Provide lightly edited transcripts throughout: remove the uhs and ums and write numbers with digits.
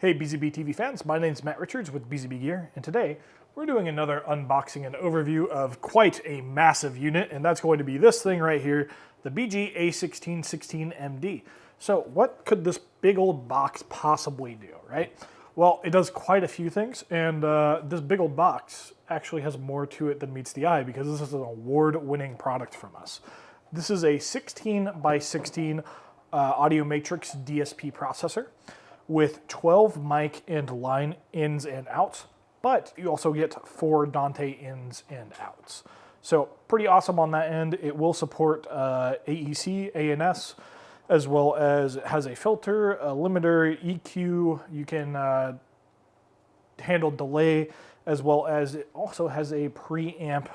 Hey BZB TV fans, my name's Matt Richards with BZB Gear, and today we're doing another unboxing and overview of quite a massive unit, and that's going to be this thing right here, the BG-A1616MD. So what could this big old box possibly do, right? Well, it does quite a few things, and this big old box actually has more to it than meets the eye because this is an award-winning product from us. This is a 16 by 16 audio matrix DSP processor with 12 mic and line ins and outs, but you also get 4 Dante ins and outs. So pretty awesome on that end. It will support AEC, ANS, as well as it has a filter, a limiter, EQ. You can handle delay, as well as it also has a preamp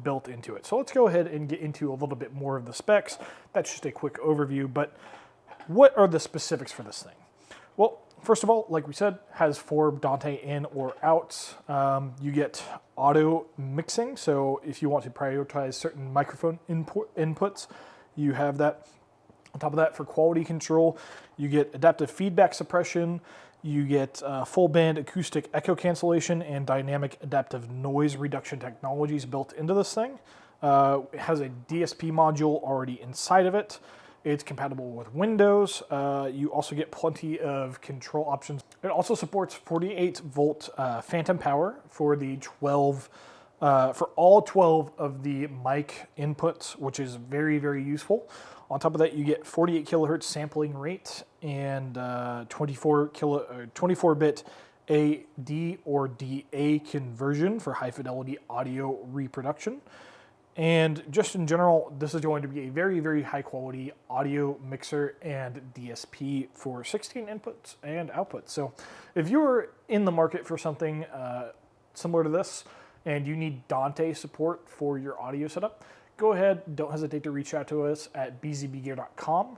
built into it. So let's go ahead and get into a little bit more of the specs. That's just a quick overview, but what are the specifics for this thing? Well, first of all, like we said, has 4 Dante in or outs. You get auto mixing, so if you want to prioritize certain microphone inputs, you have that. On top of that, for quality control, you get adaptive feedback suppression, you get full band acoustic echo cancellation and dynamic adaptive noise reduction technologies built into this thing. It has a DSP module already inside of it. It's compatible with Windows. You also get plenty of control options. It also supports 48 volt phantom power for the 12, for all 12 of the mic inputs, which is very, very useful. On top of that, you get 48 kilohertz sampling rate and 24-bit AD or DA conversion for high fidelity audio reproduction. And just in general, this is going to be a very, very high quality audio mixer and DSP for 16 inputs and outputs. So if you're in the market for something similar to this and you need Dante support for your audio setup, go ahead, don't hesitate to reach out to us at BZBGEAR.com,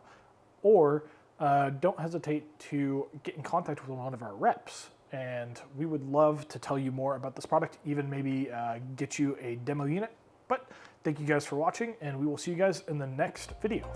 or don't hesitate to get in contact with one of our reps. And we would love to tell you more about this product, even maybe get you a demo unit. But thank you guys for watching, and we will see you guys in the next video.